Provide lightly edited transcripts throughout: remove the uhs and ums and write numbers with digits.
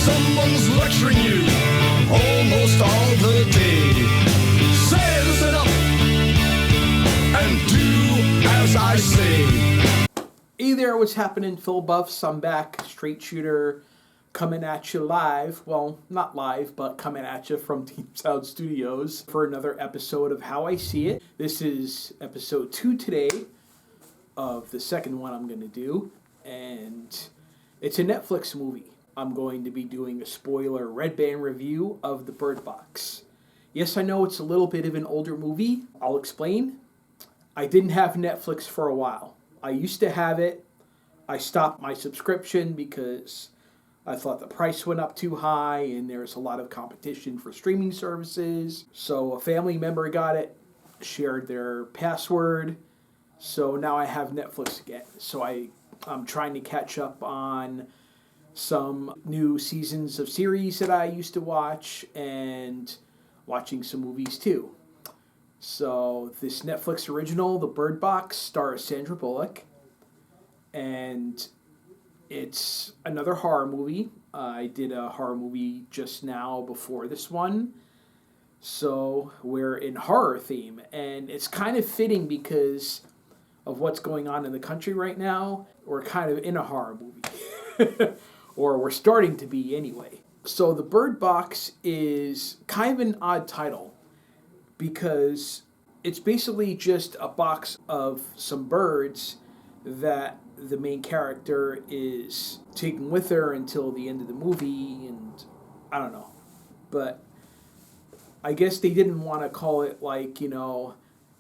someone's lecturing you almost all the day. Say, listen up and do as I say. Hey there, what's happening, Phil Buffs? I'm back, straight shooter, coming at you live. Well, not live, but coming at you from Team Sound Studios for another episode of How I See It. This is episode 2 today of the second one I'm going to do, and it's a Netflix movie. I'm going to be doing a spoiler red band review of The Bird Box. Yes, I know it's a little bit of an older movie. I'll explain. I didn't have Netflix for a while. I used to have it. I stopped my subscription because I thought the price went up too high and there's a lot of competition for streaming services. So a family member got it, shared their password. So now I have Netflix again. So I'm trying to catch up on some new seasons of series that I used to watch and watching some movies too. So this Netflix original, The Bird Box, stars Sandra Bullock, and it's another horror movie. I did a horror movie just now before this one, so we're in horror theme, and it's kind of fitting because of what's going on in the country right now. We're kind of in a horror movie, or we're starting to be anyway. So The Bird Box is kind of an odd title, because it's basically just a box of some birds that the main character is taking with her until the end of the movie, and I don't know. But I guess they didn't want to call it like,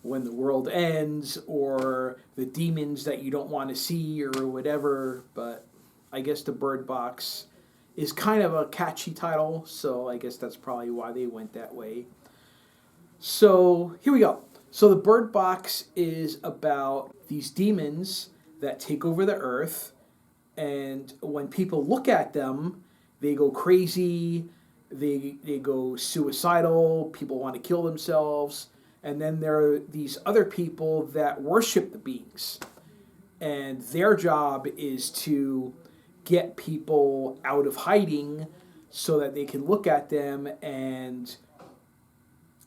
When the World Ends or The Demons That You Don't Want to See or whatever, but I guess The Bird Box is kind of a catchy title, so I guess that's probably why they went that way. So here we go. So The Bird Box is about these demons that take over the earth, and when people look at them, they go crazy, they go suicidal, people want to kill themselves, and then there are these other people that worship the beings, and their job is to get people out of hiding so that they can look at them and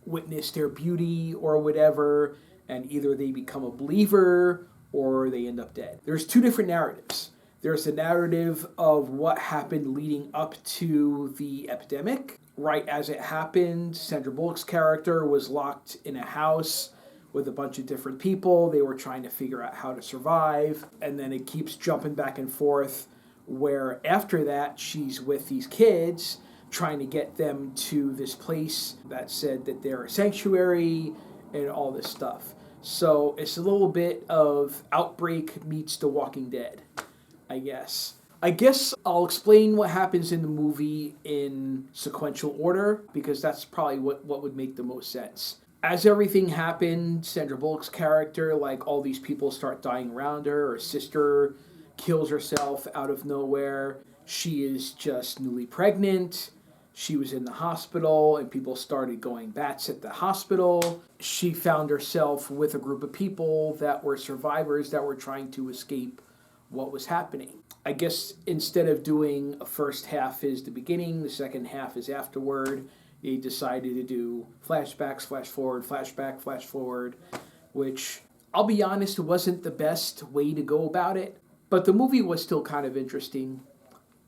witness their beauty or whatever, and either they become a believer or they end up dead. There's two different narratives. There's the narrative of what happened leading up to the epidemic. Right as it happened, Sandra Bullock's character was locked in a house with a bunch of different people. They were trying to figure out how to survive, and then it keeps jumping back and forth, where after that she's with these kids trying to get them to this place that said that they're a sanctuary and all this stuff. So it's a little bit of Outbreak meets The Walking Dead, I guess. I guess I'll explain what happens in the movie in sequential order, because that's probably what would make the most sense. As everything happened, Sandra Bullock's character, like all these people start dying around her. Her sister kills herself out of nowhere. She is just newly pregnant. She was in the hospital, and people started going bats at the hospital. She found herself with a group of people that were survivors that were trying to escape what was happening. I guess instead of doing a first half is the beginning, the second half is afterward, they decided to do flashbacks, flash forward, flashback, flash forward, which, I'll be honest, wasn't the best way to go about it. But the movie was still kind of interesting.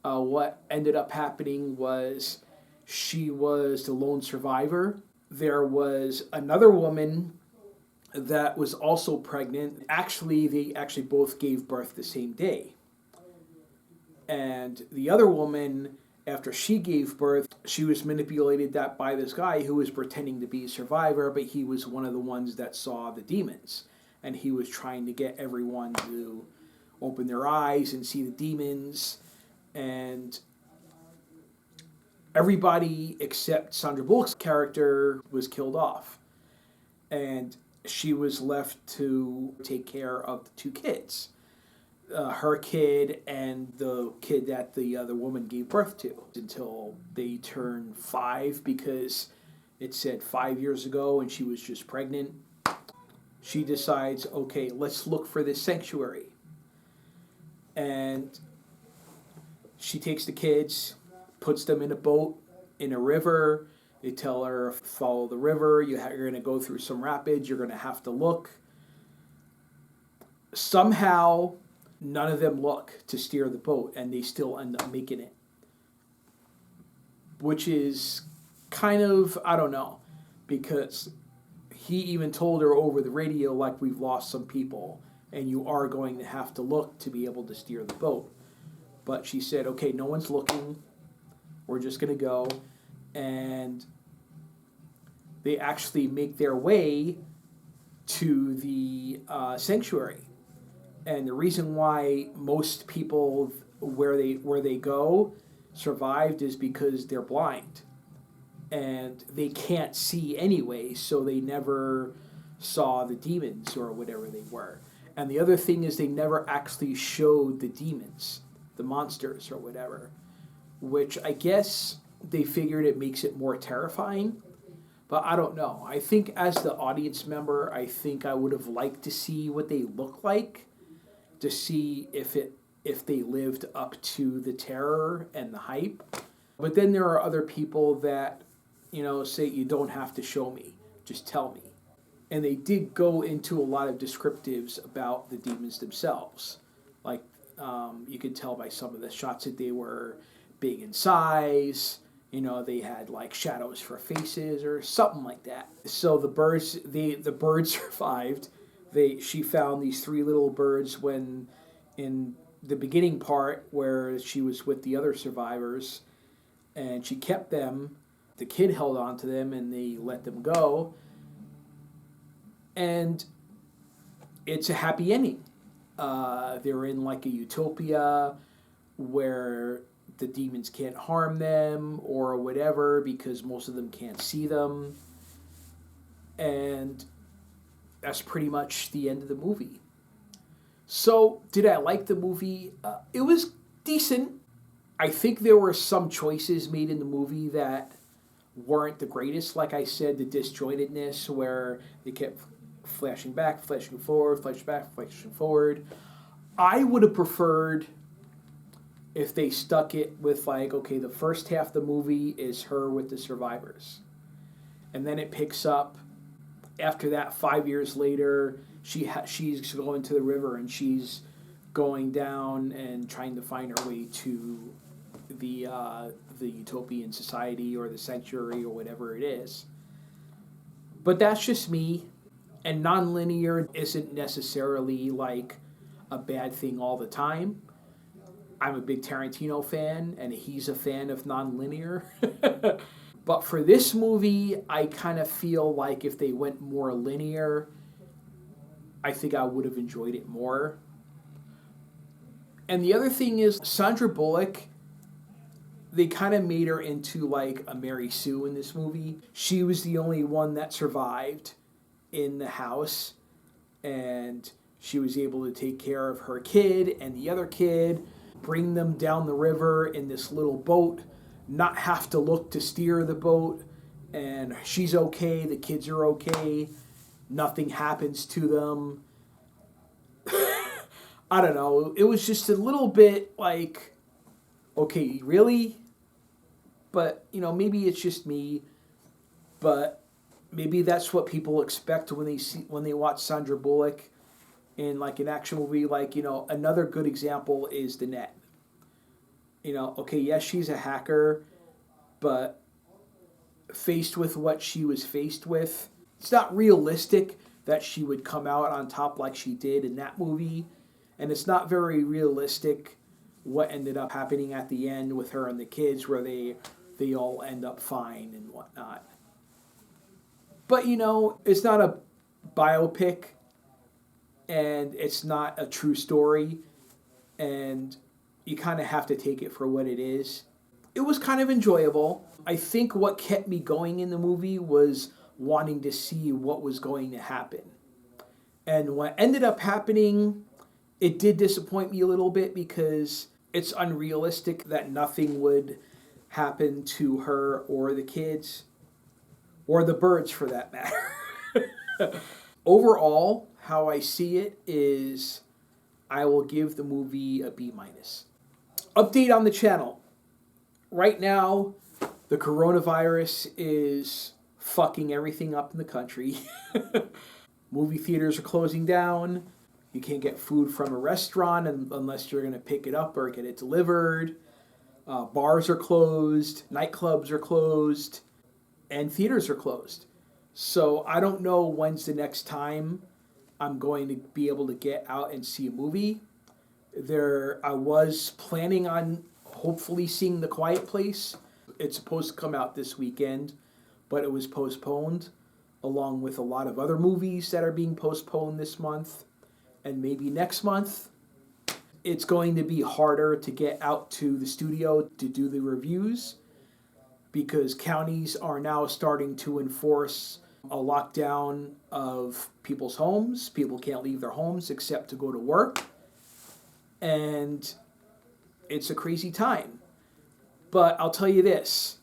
What ended up happening was she was the lone survivor. There was another woman that was also pregnant. They actually both gave birth the same day. And the other woman, after she gave birth, she was manipulated that by this guy who was pretending to be a survivor, but he was one of the ones that saw the demons. And he was trying to get everyone to open their eyes and see the demons. And everybody except Sandra Bullock's character was killed off. And she was left to take care of the two kids. Her kid and the kid that the other woman gave birth to, until they turned 5, because it said 5 years ago and she was just pregnant. She decides, okay, let's look for this sanctuary. And she takes the kids, puts them in a boat in a river. They tell her, follow the river. You're going to go through some rapids. You're going to have to look. Somehow, none of them look to steer the boat, and they still end up making it. Which is kind of, I don't know, because he even told her over the radio, like, we've lost some people, and you are going to have to look to be able to steer the boat. But she said, okay, no one's looking. We're just going to go. And they actually make their way to the sanctuary. And the reason why most people where they go survived is because they're blind. And they can't see anyway, so they never saw the demons or whatever they were. And the other thing is they never actually showed the demons, the monsters or whatever, which I guess they figured it makes it more terrifying. But I don't know. I think as the audience member, I think I would have liked to see what they look like, to see if they lived up to the terror and the hype. But then there are other people that, say you don't have to show me, just tell me. And they did go into a lot of descriptives about the demons themselves. Like, you could tell by some of the shots that they were big in size. They had like shadows for faces or something like that. So the birds survived. She found these 3 little birds when in the beginning part where she was with the other survivors, and she kept them. The kid held on to them and they let them go. And it's a happy ending. They're in like a utopia where the demons can't harm them or whatever because most of them can't see them. And that's pretty much the end of the movie. So, did I like the movie? It was decent. I think there were some choices made in the movie that weren't the greatest. Like I said, the disjointedness where they kept flashing back, flashing forward, flashing back, flashing forward. I would have preferred if they stuck it with like, okay, the first half of the movie is her with the survivors. And then it picks up after that 5 years later. She's going to the river and she's going down and trying to find her way to the utopian society or the sanctuary or whatever it is. But that's just me. And nonlinear isn't necessarily like a bad thing all the time. I'm a big Tarantino fan, and he's a fan of nonlinear. But for this movie, I kind of feel like if they went more linear, I think I would have enjoyed it more. And the other thing is, Sandra Bullock, they kind of made her into like a Mary Sue in this movie. She was the only one that survived in the house, and she was able to take care of her kid and the other kid, bring them down the river in this little boat, not have to look to steer the boat, and she's okay, the kids are okay, nothing happens to them. I don't know, it was just a little bit like, okay, really? But, maybe it's just me, but maybe that's what people expect when they watch Sandra Bullock in like an action movie. Like, another good example is The Net. Okay, yes, she's a hacker, but faced with what she was faced with, it's not realistic that she would come out on top like she did in that movie, and it's not very realistic what ended up happening at the end with her and the kids, where they all end up fine and whatnot. But, it's not a biopic, and it's not a true story, and you kind of have to take it for what it is. It was kind of enjoyable. I think what kept me going in the movie was wanting to see what was going to happen. And what ended up happening, it did disappoint me a little bit because it's unrealistic that nothing would happen to her or the kids, or the birds for that matter. Overall, how I see it is I will give the movie a B-. Update on the channel. right now, the coronavirus is fucking everything up in the country. Movie theaters are closing down. You can't get food from a restaurant unless you're going to pick it up or get it delivered. Bars are closed. Nightclubs are closed. And theaters are closed. So I don't know when's the next time I'm going to be able to get out and see a movie. I was planning on hopefully seeing The Quiet Place. It's supposed to come out this weekend, but it was postponed, along with a lot of other movies that are being postponed this month and maybe next month. It's going to be harder to get out to the studio to do the reviews because counties are now starting to enforce a lockdown of people's homes. People can't leave their homes except to go to work. And it's a crazy time. But I'll tell you this.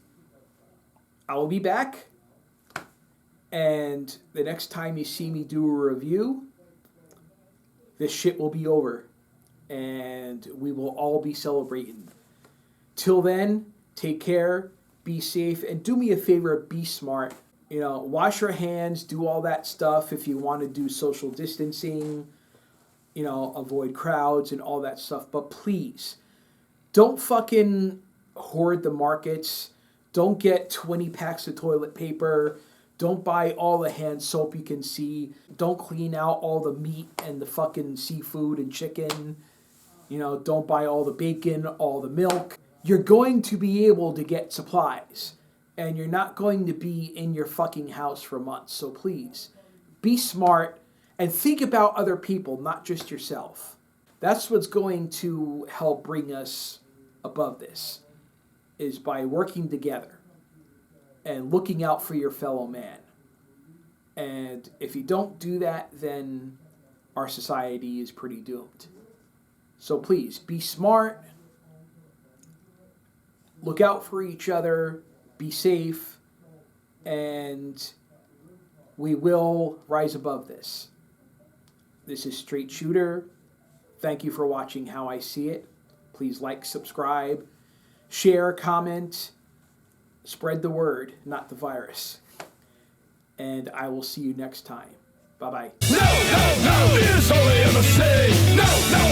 I will be back. And the next time you see me do a review, this shit will be over. And we will all be celebrating. Till then, take care, be safe, and do me a favor, be smart. Wash your hands, do all that stuff if you want to do social distancing, avoid crowds and all that stuff. But please, don't fucking hoard the markets. Don't get 20 packs of toilet paper. Don't buy all the hand soap you can see. Don't clean out all the meat and the fucking seafood and chicken. Don't buy all the bacon, all the milk. You're going to be able to get supplies. And you're not going to be in your fucking house for months. So please, be smart and think about other people, not just yourself. That's what's going to help bring us above this, is by working together and looking out for your fellow man. And if you don't do that, then our society is pretty doomed. So please, be smart, look out for each other, be safe, and we will rise above this. This is Straight Shooter. Thank you for watching How I See It. Please like, subscribe, share, comment, spread the word, not the virus. And I will see you next time. Bye-bye. No, no, no, it's only a mistake. No, no.